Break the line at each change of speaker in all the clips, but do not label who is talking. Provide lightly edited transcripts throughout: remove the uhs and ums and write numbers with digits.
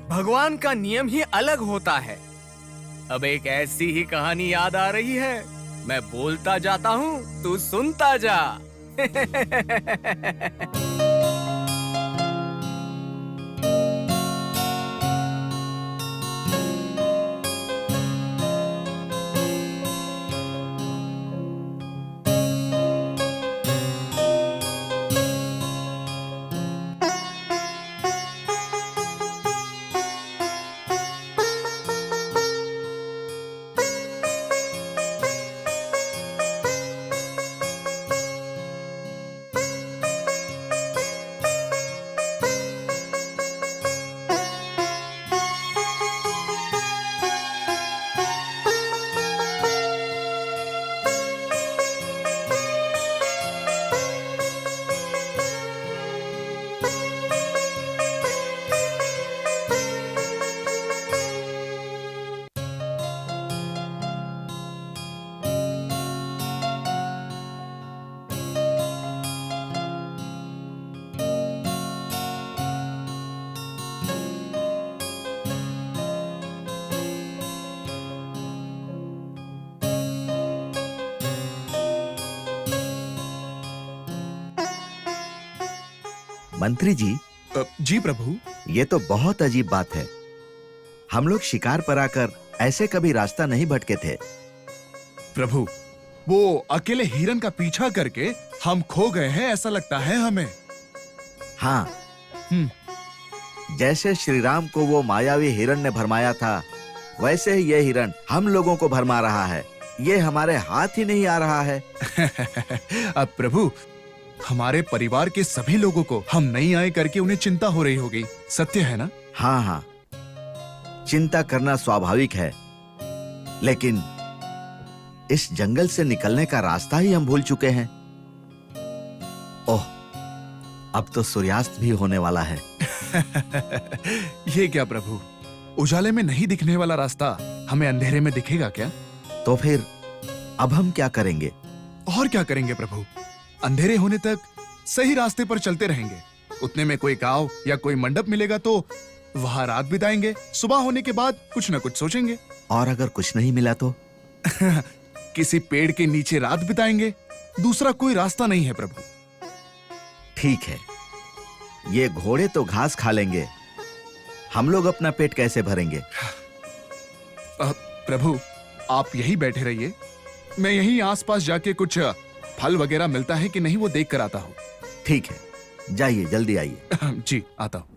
भगवान का नियम ही अलग होता है। अब एक ऐसी ही कहानी याद आ रही है, मैं बोलता जाता हूँ, तू सुनता जा।
मंत्री जी।
जी प्रभु।
ये तो बहुत अजीब बात है। हम लोग शिकार पर आकर ऐसे कभी रास्ता नहीं भटके थे।
प्रभु, वो अकेले हिरन का पीछा करके हम खो गए हैं, ऐसा लगता है हमें।
हाँ, जैसे श्री राम को वो मायावी हिरण ने भरमाया था, वैसे ही ये हिरण हम लोगों को भरमा रहा है। ये हमारे हाथ ही नहीं आ रहा है।
अब प्रभु, हमारे परिवार के सभी लोगों को हम नहीं आए करके उन्हें चिंता हो रही होगी, सत्य है ना?
हाँ हाँ, चिंता करना स्वाभाविक है, लेकिन इस जंगल से निकलने का रास्ता ही हम भूल चुके हैं। ओह, अब तो सूर्यास्त भी होने वाला है।
ये क्या प्रभु, उजाले में नहीं दिखने वाला रास्ता हमें अंधेरे में दिखेगा क्या?
तो फिर अब हम क्या करेंगे?
और क्या करेंगे प्रभु, अंधेरे होने तक सही रास्ते पर चलते रहेंगे। उतने में कोई गांव या कोई मंडप मिलेगा तो वहां रात बिताएंगे। सुबह होने के बाद कुछ न कुछ सोचेंगे।
और अगर कुछ नहीं मिला तो?
किसी पेड़ के नीचे रात बिताएंगे। दूसरा कोई रास्ता नहीं है प्रभु।
ठीक है, ये घोड़े तो घास खा लेंगे, हम लोग अपना पेट कैसे भरेंगे?
प्रभु, आप यही बैठे रहिए, मैं यहीं आसपास जाके कुछ फल वगैरह मिलता है कि नहीं वो देख कर आता हूँ।
ठीक है, जाइए, जल्दी आइए।
जी, आता हूँ।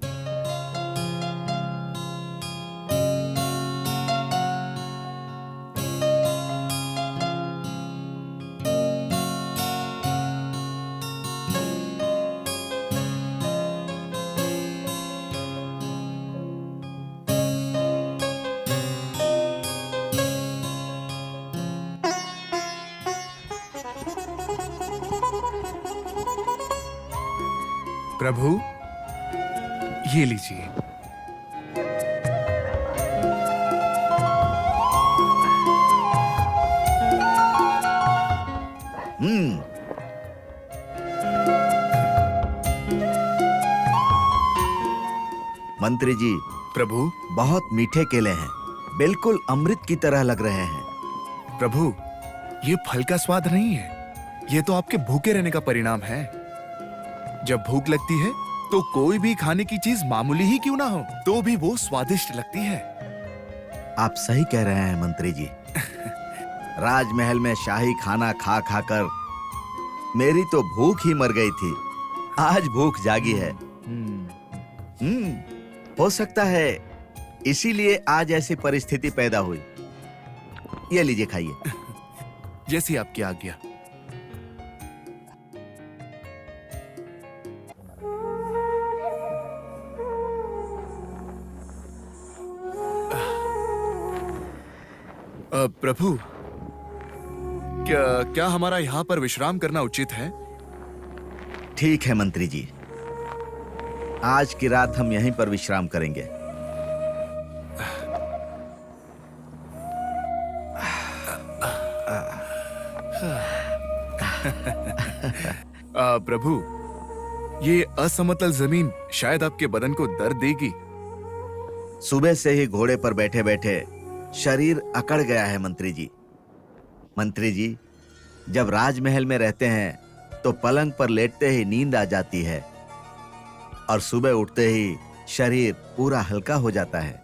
प्रभु, ये लीजिए।
मंत्री जी।
प्रभु,
बहुत मीठे केले हैं, बिल्कुल अमृत की तरह लग रहे हैं।
प्रभु, ये फल का स्वाद नहीं है, ये तो आपके भूखे रहने का परिणाम है। जब भूख लगती है तो कोई भी खाने की चीज मामूली ही क्यों ना हो, तो भी वो स्वादिष्ट लगती है।
आप सही कह रहे हैं मंत्री जी। राजमहल में शाही खाना खा खाकर मेरी तो भूख ही मर गई थी, आज भूख जागी है। हो सकता है इसीलिए आज ऐसी परिस्थिति पैदा हुई। ये लीजिए, खाइए।
जैसी आपकी आज्ञा। प्रभु, क्या हमारा यहाँ पर विश्राम करना उचित है?
ठीक है मंत्री जी, आज की रात हम यहीं पर विश्राम करेंगे।
प्रभु, ये असमतल जमीन शायद आपके बदन को दर्द देगी।
सुबह से ही घोड़े पर बैठे बैठे शरीर अकड़ गया है मंत्री जी। मंत्री जी, जब राजमहल में रहते हैं तो पलंग पर लेटते ही नींद आ जाती है और सुबह उठते ही शरीर पूरा हल्का हो जाता है।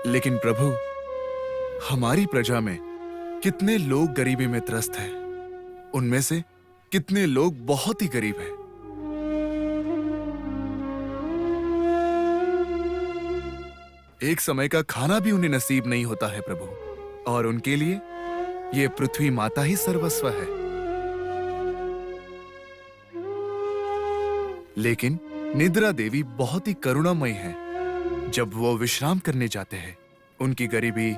लेकिन प्रभु, हमारी प्रजा में कितने लोग गरीबी में त्रस्त हैं। उनमें से कितने लोग बहुत ही गरीब हैं। एक समय का खाना भी उन्हें नसीब नहीं होता है प्रभु, और उनके लिए ये पृथ्वी माता ही सर्वस्व है। लेकिन निद्रा देवी बहुत ही करुणामयी है। जब वो विश्राम करने जाते हैं, उनकी गरीबी,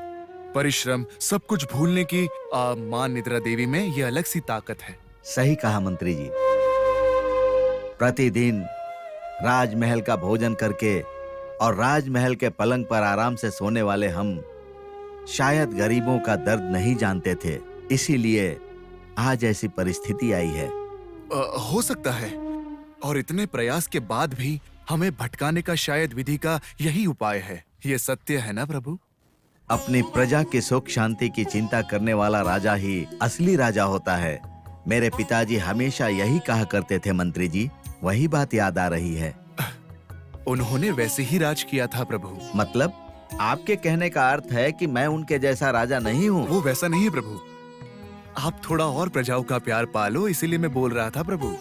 परिश्रम, सब कुछ भूलने की मां निद्रा देवी में ये अलग सी ताकत है।
सही कहा मंत्री जी। प्रतिदिन राजमहल का भोजन करके और राजमहल के पलंग पर आराम से सोने वाले हम शायद गरीबों का दर्द नहीं जानते थे, इसीलिए आज ऐसी परिस्थिति आई है।
हो सकता है, और इतने प्रयास के बाद भी हमें भटकाने का शायद विधि का यही उपाय है। ये सत्य है ना प्रभु?
अपनी प्रजा की सुख शांति की चिंता करने वाला राजा ही असली राजा होता है। मेरे पिताजी हमेशा यही कहा करते थे मंत्री जी। वही बात याद आ रही है।
उन्होंने वैसे ही राज किया था प्रभु।
मतलब आपके कहने का अर्थ है कि मैं उनके जैसा राजा नहीं हूँ?
वो वैसा नहीं है प्रभु। आप थोड़ा और प्रजाओं का प्यार पालो, इसीलिए मैं बोल रहा था प्रभु।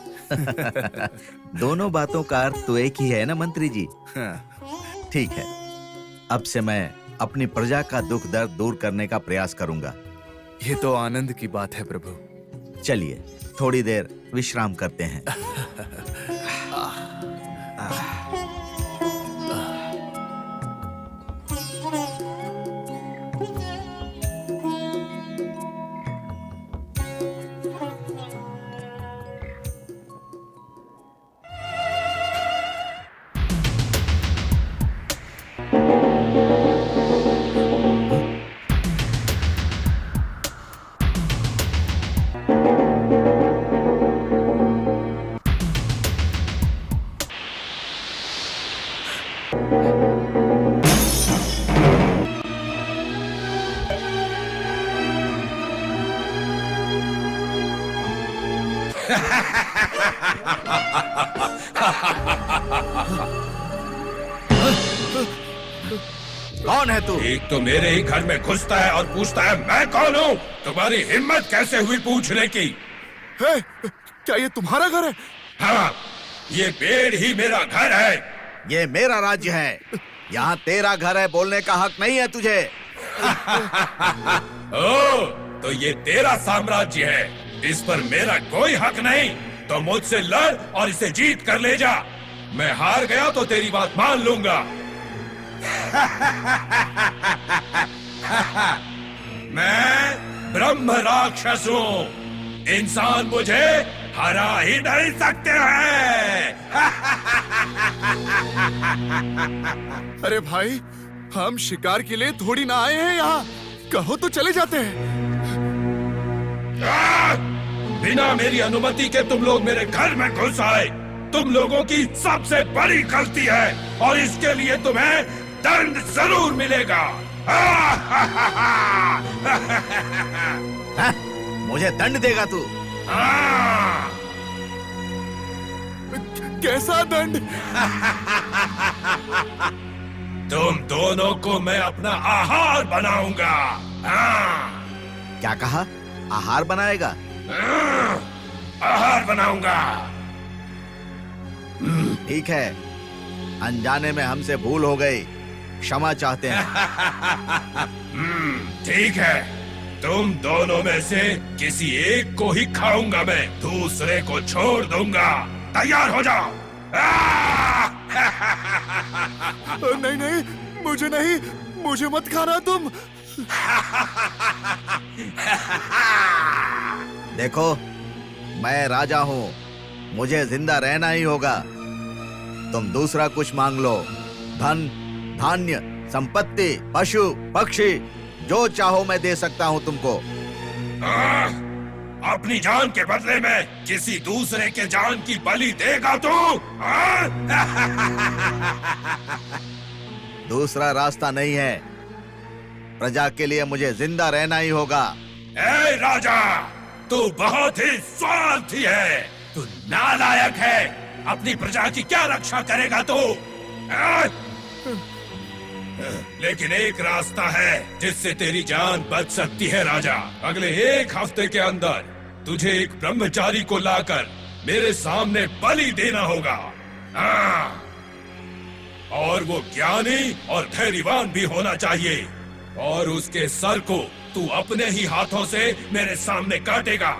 दोनों बातों का अर्थ तो एक ही है ना मंत्री जी?
हाँ।
ठीक है, अब से मैं अपनी प्रजा का दुख दर्द दूर करने का प्रयास करूंगा।
ये तो आनंद की बात है प्रभु।
चलिए थोड़ी देर विश्राम करते हैं। कौन है तू?
एक तो मेरे ही घर में घुसता है और पूछता है मैं कौन हूँ। तुम्हारी हिम्मत कैसे हुई पूछने की?
है, क्या ये तुम्हारा घर है?
हाँ, ये पेड़ ही मेरा घर है।
ये मेरा राज्य है, यहाँ तेरा घर है, बोलने का हक नहीं है तुझे।
ओ, तो ये तेरा साम्राज्य है, इस पर मेरा कोई हक नहीं। तो मुझसे लड़ और इसे जीत कर ले जा। मैं हार गया तो तेरी बात मान लूंगा। मैं ब्रह्म राक्षस हूँ, इंसान मुझे हरा ही नहीं सकते हैं।
अरे भाई, हम शिकार के लिए थोड़ी ना आए हैं यहाँ। कहो तो चले जाते हैं।
बिना मेरी अनुमति के तुम लोग मेरे घर में घुस आए। तुम लोगों की सबसे बड़ी गलती है और इसके लिए तुम्हें दंड जरूर मिलेगा।
मुझे दंड देगा तू?
कैसा दंड?
तुम दोनों को मैं अपना आहार बनाऊंगा।
क्या कहा? आहार बनाएगा?
आहार बनाऊंगा।
ठीक है, अनजाने में हमसे भूल हो गई, क्षमा चाहते हैं।
ठीक है, तुम दोनों में से किसी एक को ही खाऊंगा मैं, दूसरे को छोड़ दूंगा। तैयार हो जाओ।
नहीं नहीं, मुझे नहीं, मुझे मत खाना तुम।
देखो, मैं राजा हूँ, मुझे जिंदा रहना ही होगा। तुम दूसरा कुछ मांग लो, धन, धान्य, संपत्ति, पशु, पक्षी, जो चाहो मैं दे सकता हूँ तुमको।
अपनी जान के बदले में किसी दूसरे के जान की बलि देगा तू?
दूसरा रास्ता नहीं है। प्रजा के लिए मुझे जिंदा रहना ही होगा।
ए राजा, तू बहुत ही स्वार्थी है, तू नालायक है। अपनी प्रजा की क्या रक्षा करेगा तू? लेकिन एक रास्ता है जिससे तेरी जान बच सकती है राजा। अगले 1 हफ्ते के अंदर तुझे एक ब्रह्मचारी को लाकर मेरे सामने बलि देना होगा। हाँ। और वो ज्ञानी और धैर्यवान भी होना चाहिए, और उसके सर को तू अपने ही हाथों से मेरे सामने काटेगा,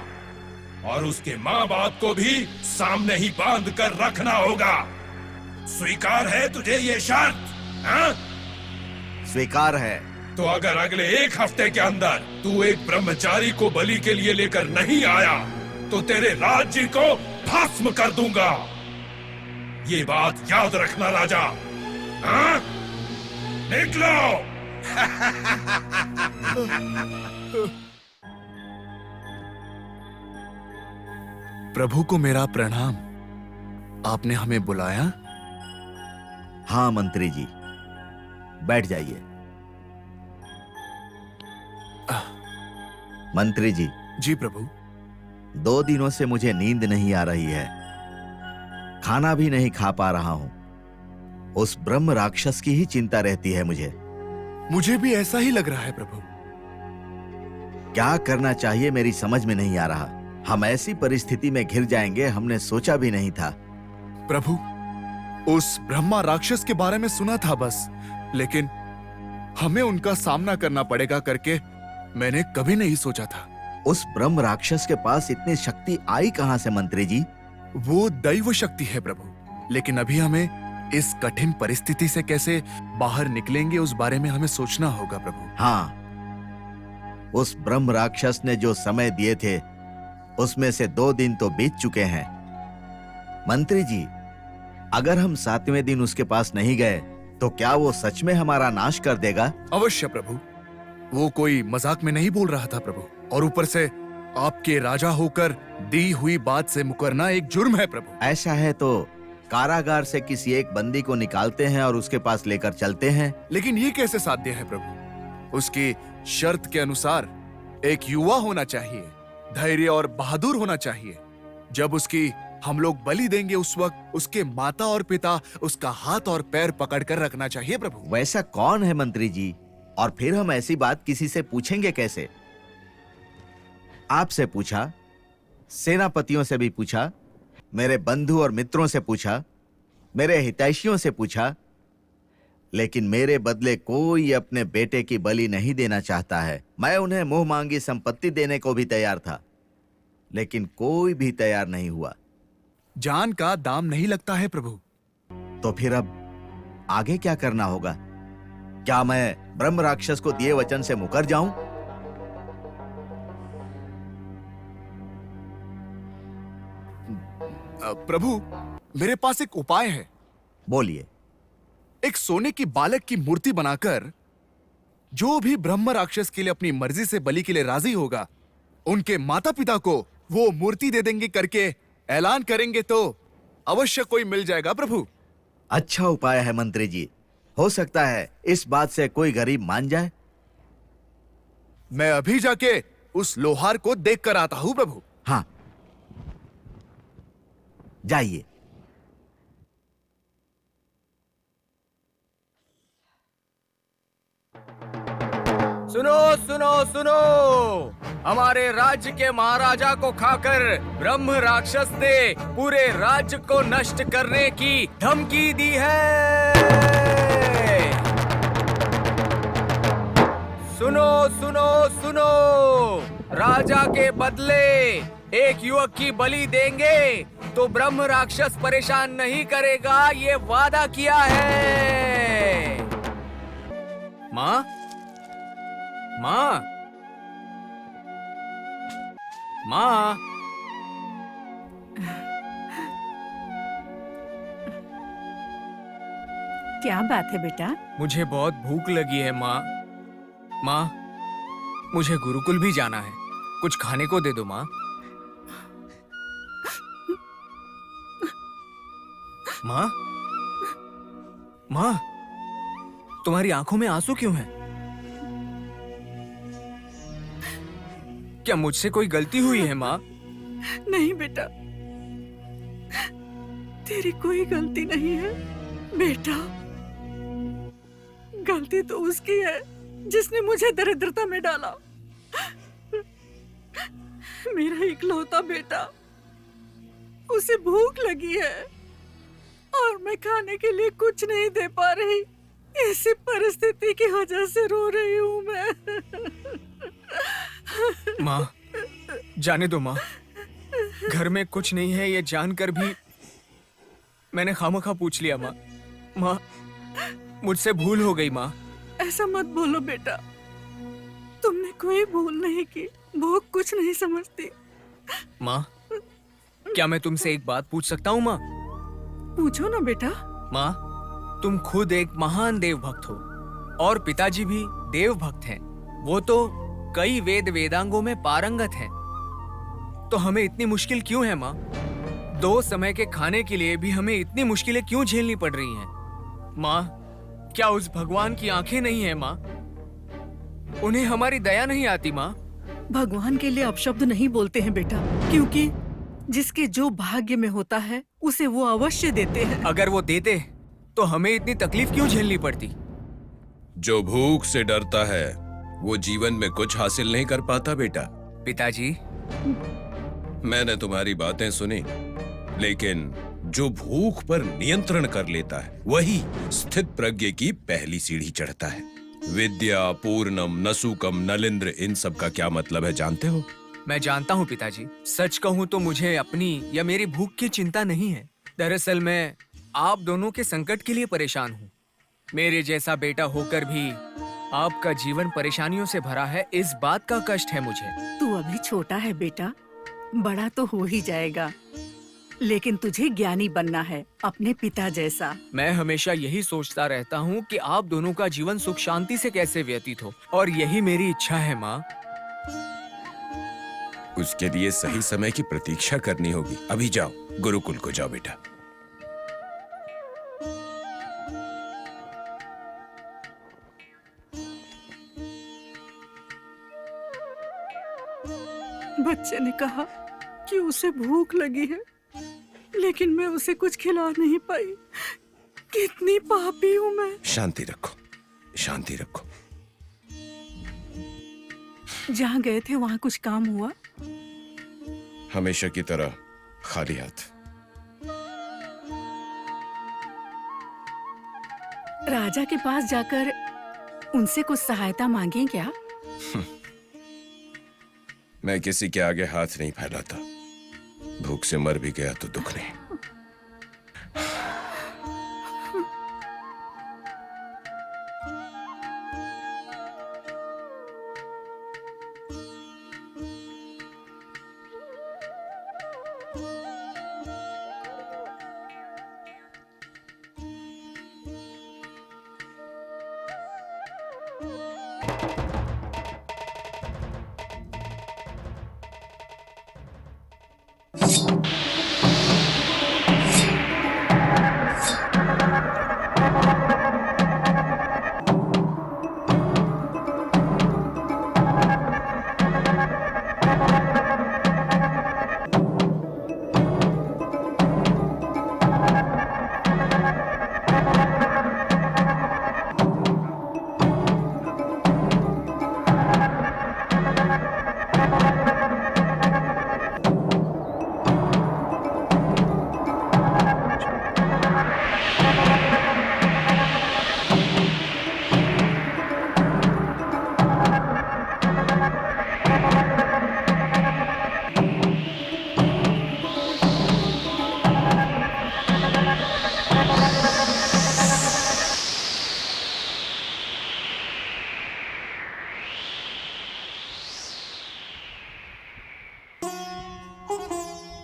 और उसके माँ बाप को भी सामने ही बांध कर रखना होगा। स्वीकार है तुझे ये शर्त? हाँ?
स्वीकार है।
तो अगर अगले 1 हफ्ते के अंदर तू एक ब्रह्मचारी को बलि के लिए लेकर नहीं आया तो तेरे राज्य को भस्म कर दूंगा। ये बात याद रखना राजा। हाँ? निकलो।
प्रभु को मेरा प्रणाम। आपने हमें बुलाया?
हाँ मंत्री जी, बैठ जाइए। मंत्री जी।
जी प्रभु।
2 दिनों से मुझे नींद नहीं आ रही है, खाना भी नहीं खा पा रहा हूं। उस ब्रह्म राक्षस की ही चिंता रहती है मुझे
भी ऐसा ही लग रहा है प्रभु।
क्या करना चाहिए मेरी समझ में नहीं आ रहा। हम ऐसी परिस्थिति में घिर जाएंगे हमने सोचा भी नहीं था।
प्रभु, उस ब्रह्मा राक्षस के बारे में सुना था बस, लेकिन हमें उनका सामना करना पड़ेगा करके मैंने कभी नहीं सोचा था।
उस ब्रह्म राक्षस के पास इतनी शक्ति आई कहां से मंत्री जी?
वो दैव शक्ति है प्रभु, लेकिन अभी हमें इस कठिन परिस्थिति से कैसे बाहर निकलेंगे उस बारे में हमें सोचना होगा प्रभु।
हाँ, उस ब्रह्म राक्षस ने जो समय दिए थे उसमें से 2 दिन तो बीत चुके हैं। मंत्री जी, अगर हम 7वें दिन उसके पास नहीं गए तो क्या वो सच में हमारा नाश कर देगा?
अवश्य प्रभु, वो कोई मजाक में नहीं बोल रहा था प्रभु, और ऊपर से आपके राजा होकर दी हुई बात से मुकरना एक जुर्म है प्रभु।
ऐसा है तो कारागार से किसी एक बंदी को निकालते हैं और उसके पास लेकर चलते हैं।
लेकिन ये कैसे साध्य है प्रभु? उसकी शर्त के अनुसार एक युवा होना चाहिए, धैर्य और बहादुर होना चाहिए। जब उसकी हम लोग बलि देंगे उस वक्त उसके माता और पिता उसका हाथ और पैर पकड़कर रखना चाहिए प्रभु।
वैसा कौन है मंत्री जी? और फिर हम ऐसी बात किसी से पूछेंगे कैसे? आपसे पूछा, सेनापतियों से भी पूछा, मेरे बंधु और मित्रों से पूछा, मेरे हितैषियों से पूछा, लेकिन मेरे बदले कोई अपने बेटे की बलि नहीं देना चाहता है। मैं उन्हें मुंह मांगी संपत्ति देने को भी तैयार था, लेकिन कोई भी तैयार नहीं हुआ।
जान का दाम नहीं लगता है प्रभु।
तो फिर अब आगे क्या करना होगा? क्या मैं ब्रह्म राक्षस को दिए वचन से मुकर जाऊं?
प्रभु, मेरे पास एक उपाय है।
बोलिए।
एक सोने की बालक की मूर्ति बनाकर जो भी ब्रह्म राक्षस के लिए अपनी मर्जी से बलि के लिए राजी होगा, उनके माता पिता को वो मूर्ति दे देंगे करके ऐलान करेंगे तो अवश्य कोई मिल जाएगा प्रभु।
अच्छा उपाय है मंत्री जी। हो सकता है इस बात से कोई गरीब मान जाए।
मैं अभी जाके उस लोहार को देख कर आता हूं प्रभु।
हाँ, जाइए।
सुनो सुनो सुनो, हमारे राज्य के महाराजा को खाकर ब्रह्म राक्षस ने पूरे राज्य को नष्ट करने की धमकी दी है। सुनो सुनो सुनो, राजा के बदले एक युवक की बलि देंगे तो ब्रह्म राक्षस परेशान नहीं करेगा, ये वादा किया है। माँ, माँ, माँ,
क्या बात है बेटा?
मुझे बहुत भूख लगी है माँ। माँ, मुझे गुरुकुल भी जाना है, कुछ खाने को दे दो माँ। माँ, माँ, तुम्हारी आंखों में आंसू क्यों हैं? क्या मुझसे कोई गलती हुई है माँ?
नहीं बेटा, तेरी कोई गलती नहीं है बेटा। गलती तो उसकी है जिसने मुझे दरिद्रता में डाला। मेरा इकलौता बेटा, उसे भूख लगी है और मैं खाने के लिए कुछ नहीं दे पा रही। ऐसी परिस्थिति की वजह से रो रही हूँ मैं।
माँ, जाने दो माँ। घर में कुछ नहीं है ये जानकर भी मैंने खामखा पूछ लिया माँ। माँ, मुझसे भूल हो गई माँ।
ऐसा मत बोलो बेटा, तुमने कोई भूल नहीं की। भूख कुछ नहीं समझती।
माँ, क्या मैं तुमसे एक बात पूछ सकता हूँ माँ?
पूछो ना बेटा।
माँ, तुम खुद एक महान देव भक्त हो और पिताजी भी देव भक्त हैं। वो तो कई वेद वेदांगों में पारंगत हैं। तो हमें इतनी मुश्किल क्यों है माँ? 2 समय के खाने के लिए भी हमें इतनी मुश्किलें क्यों झेलनी पड़ रही हैं? माँ, क्या उस भगवान की आंखें नहीं है माँ? उन्हें हमारी दया नहीं आती माँ?
भगवान के लिए अपशब्द नहीं बोलते हैं बेटा, क्योंकि जिसके जो भाग्य में होता है उसे वो अवश्य देते हैं।
अगर वो देते तो हमें इतनी तकलीफ क्यों झेलनी पड़ती?
जो भूख से डरता है वो जीवन में कुछ हासिल नहीं कर पाता बेटा।
पिताजी,
मैंने तुम्हारी बातें सुनी, लेकिन जो भूख पर नियंत्रण कर लेता है वही स्थित प्रज्ञ की पहली सीढ़ी चढ़ता है। विद्या, पूर्णम, नसुकम, नलिंद्र, इन सब का क्या मतलब है जानते हो?
मैं जानता हूँ पिताजी। सच कहूँ तो मुझे अपनी या मेरी भूख की चिंता नहीं है। दरअसल मैं आप दोनों के संकट के लिए परेशान हूँ। मेरे जैसा बेटा होकर भी आपका जीवन परेशानियों से भरा है, इस बात का कष्ट है मुझे।
तू अभी छोटा है बेटा, बड़ा तो हो ही जाएगा। लेकिन तुझे ज्ञानी बनना है, अपने पिता जैसा।
मैं हमेशा यही सोचता रहता हूँ कि आप दोनों का जीवन सुख शांति से कैसे व्यतीत हो, और यही मेरी इच्छा है माँ।
उसके लिए सही समय की प्रतीक्षा करनी होगी। अभी जाओ, गुरुकुल को जाओ बेटा।
बच्चे ने कहा कि उसे भूख लगी है, लेकिन मैं उसे कुछ खिला नहीं पाई। कितनी पापी हूँ मैं।
शांति रखो, शांति रखो।
जहाँ गए थे वहाँ कुछ काम हुआ?
हमेशा की तरह खाली हाथ।
राजा के पास जाकर उनसे कुछ सहायता मांगे क्या?
मैं किसी के आगे हाथ नहीं फैलाता। भूख से मर भी गया तो दुख नहीं।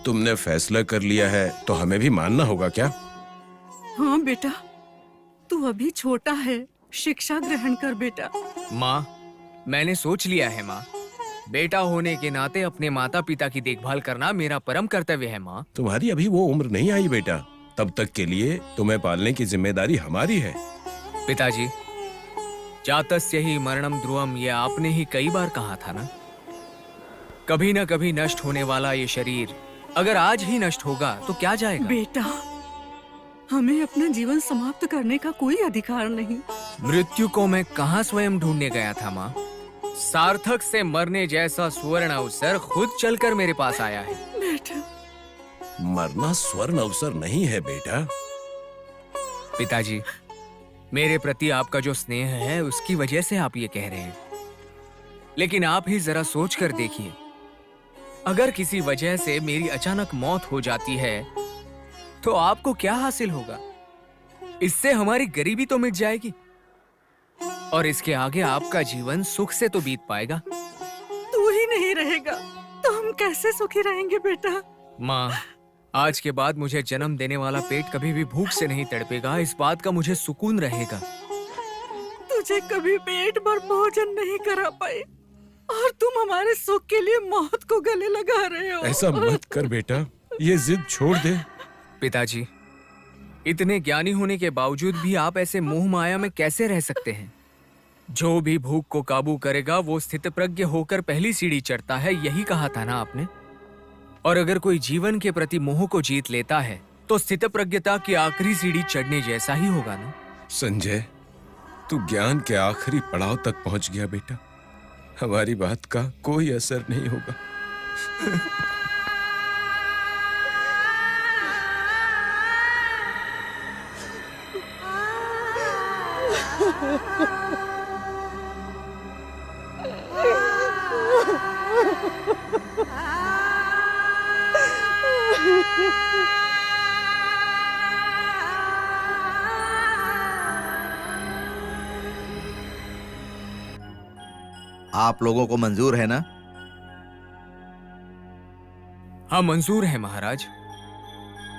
तुमने फैसला कर लिया है तो हमें भी मानना होगा क्या?
हाँ बेटा, तू अभी छोटा है, शिक्षा ग्रहण कर बेटा।
माँ, मैंने सोच लिया है माँ। बेटा होने के नाते अपने माता पिता की देखभाल करना मेरा परम कर्तव्य है माँ।
तुम्हारी अभी वो उम्र नहीं आई बेटा। तब तक के लिए तुम्हें पालने की जिम्मेदारी हमारी है।
पिताजी, जातस्य ही मरणम ध्रुवम, ये आपने ही कई बार कहा था ना। कभी ना कभी नष्ट होने वाला ये शरीर अगर आज ही नष्ट होगा तो क्या जाएगा।
बेटा, हमें अपना जीवन समाप्त करने का कोई अधिकार नहीं।
मृत्यु को मैं कहाँ स्वयं ढूंढने गया था माँ। सार्थक से मरने जैसा सुवर्ण अवसर खुद चलकर मेरे पास आया है।
बेटा,
मरना स्वर्ण अवसर नहीं है बेटा।
पिताजी, मेरे प्रति आपका जो स्नेह है उसकी वजह से आप ये कह रहे हैं, लेकिन आप ही जरा सोच कर देखिए, अगर किसी वजह से मेरी अचानक मौत हो जाती है तो आपको क्या हासिल होगा। इससे हमारी गरीबी तो मिट जाएगी और इसके आगे आपका जीवन सुख से तो बीत पाएगा।
तू ही नहीं रहेगा तो हम कैसे सुखी रहेंगे बेटा।
माँ, आज के बाद मुझे जन्म देने वाला पेट कभी भी भूख से नहीं तड़पेगा, इस बात का मुझे सुकून रहेगा।
तुझे कभी पेट भर भोजन नहीं करा पाए और तुम हमारे सुख के लिए मौत को गले लगा रहे हो।
ऐसा मत कर बेटा, ये जिद छोड़ दे।
पिताजी, इतने ज्ञानी होने के बावजूद भी आप ऐसे मोह माया में कैसे रह सकते हैं। जो भी भूख को काबू करेगा वो स्थितप्रज्ञ होकर पहली सीढ़ी चढ़ता है, यही कहा था ना आपने। और अगर कोई जीवन के प्रति मोह को जीत लेता है तो स्थितप्रज्ञता की आखिरी सीढ़ी चढ़ने जैसा ही होगा ना।
संजय, तू ज्ञान के आखिरी पड़ाव तक पहुंच गया बेटा। हमारी बात का कोई असर नहीं होगा।
आप लोगों को मंजूर है ना?
हाँ, मंजूर है महाराज।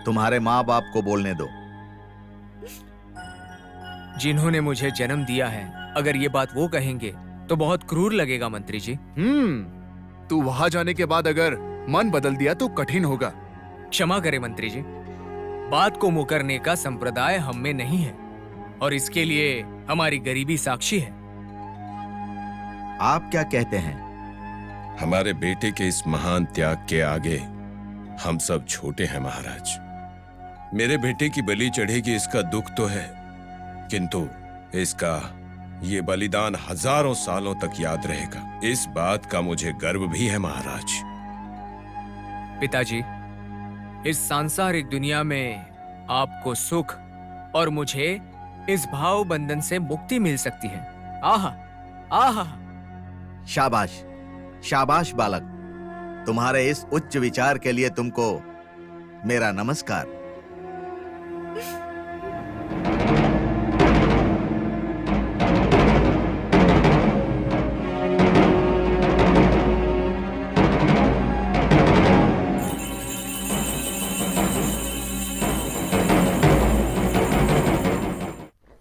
तुम्हारे माँ बाप को बोलने दो।
जिन्होंने मुझे जन्म दिया है, अगर ये बात वो कहेंगे तो बहुत क्रूर लगेगा मंत्री जी।
तू वहां जाने के बाद अगर मन बदल दिया तो कठिन होगा।
क्षमा करें मंत्री जी, बात को मुकरने का संप्रदाय हम में नहीं है और इसके लिए हमारी गरीबी साक्षी है।
आप क्या कहते हैं?
हमारे बेटे के इस महान त्याग के आगे हम सब छोटे हैं महाराज। मेरे बेटे की बलि चढ़ेगी इसका दुख तो है, किंतु इसका ये बलिदान हजारों सालों तक याद रहेगा। इस बात का मुझे गर्व भी है महाराज।
पिताजी, इस सांसारिक दुनिया में आपको सुख और मुझे इस भाव बंधन से मुक्ति मिल सकती है। आहा, आहा।
शाबाश, शाबाश बालक, तुम्हारे इस उच्च विचार के लिए तुमको मेरा नमस्कार।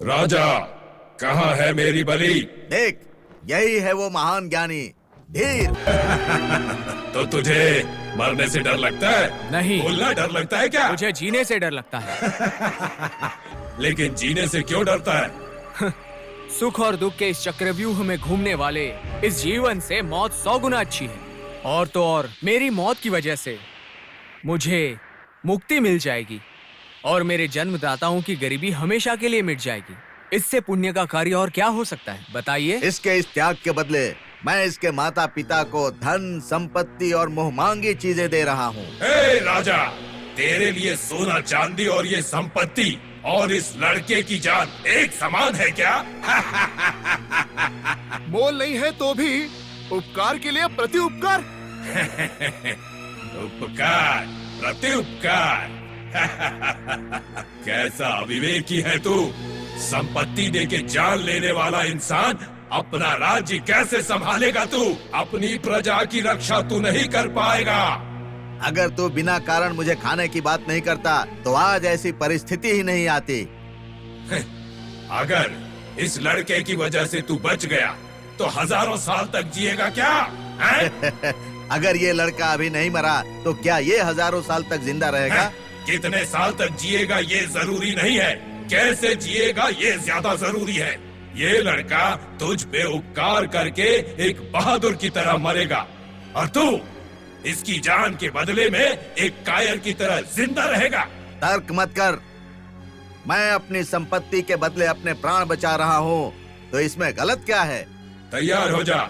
राजा, कहाँ है मेरी बलि?
देख, यही है वो महान ज्ञानी धीर।
तो तुझे मरने से डर लगता है?
नहीं।
बोलना डर लगता है क्या?
मुझे जीने से डर लगता है।
लेकिन जीने से क्यों डरता है?
सुख और दुख के इस चक्रव्यूह में घूमने वाले इस जीवन से मौत 100 गुना अच्छी है। और तो और मेरी मौत की वजह से मुझे मुक्ति मिल जाएगी और मेरे जन्मदाताओं की गरीबी हमेशा के लिए मिट जाएगी। इससे पुण्य का कार्य और क्या हो सकता है, बताइए।
इसके इस त्याग के बदले मैं इसके माता पिता को धन, संपत्ति और मोहमांगी चीजें दे रहा हूँ।
हे राजा, तेरे लिए सोना चांदी और ये संपत्ति और इस लड़के की जान एक समान है क्या?
मोल नहीं है तो भी उपकार के लिए प्रति उपकार।
उपकार, प्रति उपकार। कैसा अविवेकी है तू। संपत्ति देके जान लेने वाला इंसान अपना राज्य कैसे संभालेगा? तू अपनी प्रजा की रक्षा तू नहीं कर पाएगा।
अगर तू बिना कारण मुझे खाने की बात नहीं करता तो आज ऐसी परिस्थिति ही नहीं आती।
अगर इस लड़के की वजह से तू बच गया तो हजारों साल तक जिएगा क्या?
अगर ये लड़का अभी नहीं मरा तो क्या ये हजारों साल तक जिंदा रहेगा?
कितने साल तक जिएगा ये जरूरी नहीं है, कैसे जिएगा ये ज्यादा जरूरी है। ये लड़का तुझ पे उपकार करके एक बहादुर की तरह मरेगा और तू इसकी जान के बदले में एक कायर की तरह जिंदा रहेगा।
तर्क मत कर। मैं अपनी संपत्ति के बदले अपने प्राण बचा रहा हूँ, तो इसमें गलत क्या है?
तैयार हो जा।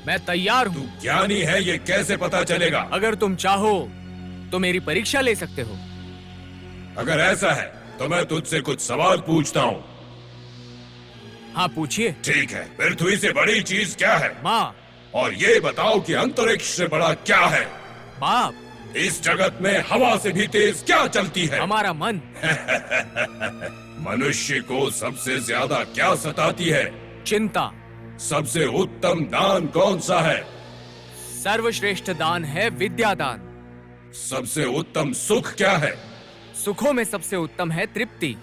मैं तैयार
तू
हूँ।
ज्ञानी है ये कैसे पता चलेगा?
अगर तुम चाहो तो मेरी परीक्षा ले सकते हो।
अगर ऐसा है तो मैं तुझसे कुछ सवाल पूछता हूँ।
हाँ पूछिए।
ठीक है, पृथ्वी से बड़ी चीज क्या है?
माँ।
और ये बताओ कि अंतरिक्ष से बड़ा क्या है?
बाप।
इस जगत में हवा से भी तेज क्या चलती है?
हमारा मन।
मनुष्य को सबसे ज्यादा क्या सताती है?
चिंता।
सबसे उत्तम दान कौन सा है?
सर्वश्रेष्ठ दान है विद्यादान।
सबसे उत्तम सुख क्या है?
सुखों में सबसे उत्तम है तृप्ति।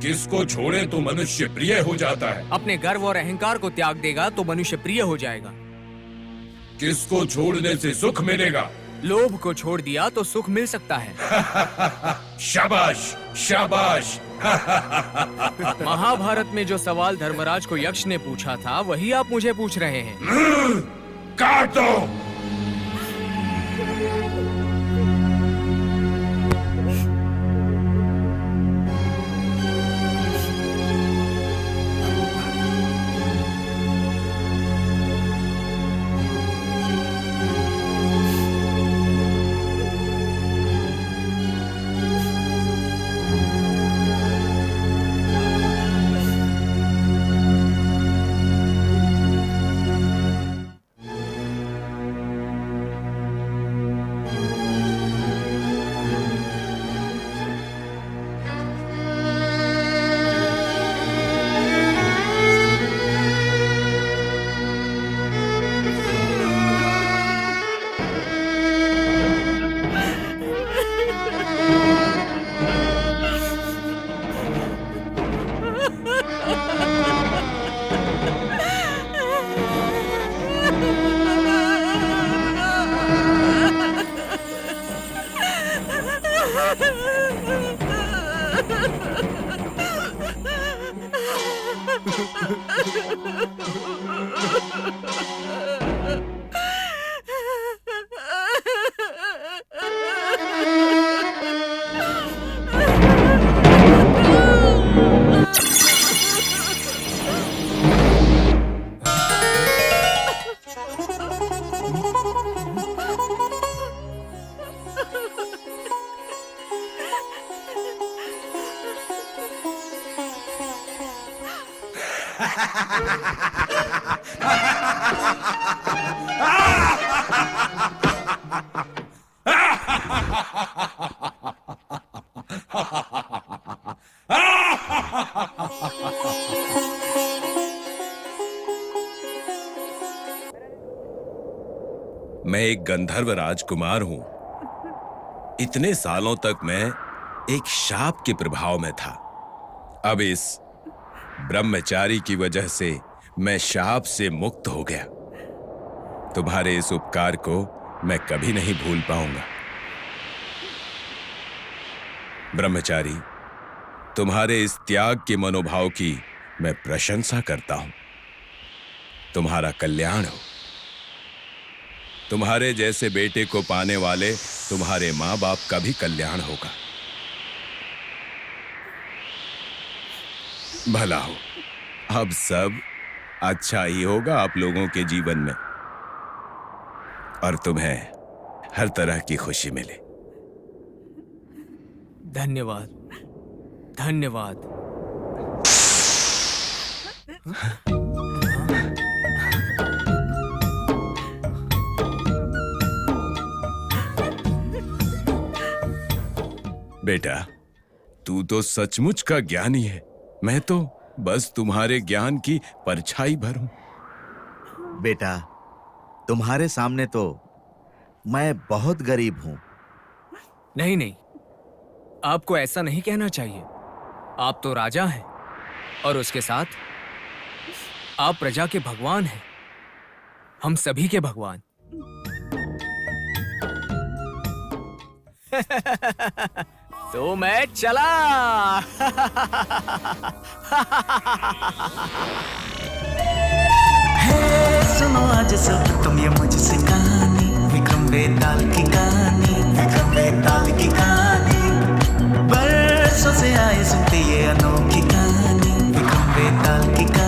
किसको छोड़े तो मनुष्य प्रिय हो जाता है?
अपने गर्व और अहंकार को त्याग देगा तो मनुष्य प्रिय हो जाएगा।
किसको छोड़ने से सुख मिलेगा?
लोभ को छोड़ दिया तो सुख मिल सकता है।
शाबाश शाबाश।
महाभारत में जो सवाल धर्मराज को यक्ष ने पूछा था वही आप मुझे पूछ रहे हैं।
काट दो। मैं एक गंधर्व राजकुमार हूं। इतने सालों तक मैं एक शाप के प्रभाव में था। अब इस ब्रह्मचारी की वजह से मैं शाप से मुक्त हो गया। तुम्हारे इस उपकार को मैं कभी नहीं भूल पाऊंगा। ब्रह्मचारी, तुम्हारे इस त्याग के मनोभाव की मैं प्रशंसा करता हूं। तुम्हारा कल्याण हो। तुम्हारे जैसे बेटे को पाने वाले तुम्हारे माँ बाप का भी कल्याण होगा। भला हो। अब सब अच्छा ही होगा आप लोगों के जीवन में और तुम्हें हर तरह की खुशी मिले।
धन्यवाद। धन्यवाद।
बेटा, तू तो सचमुच का ज्ञानी है। मैं तो बस तुम्हारे ज्ञान की परछाई भर हूं।
बेटा, तुम्हारे सामने तो मैं बहुत गरीब हूं।
नहीं नहीं, आपको ऐसा नहीं कहना चाहिए। आप तो राजा हैं और उसके साथ आप प्रजा के भगवान हैं। हम सभी के भगवान। तो मैं चला।
सुनो आज सब तुम ये मुझसे कहानी, विक्रम बेताल की कहानी, विक्रम बेताल की कहानी। बरसों से आए सुनते ये अनोखी कहानी, विक्रम बेताल की कहानी।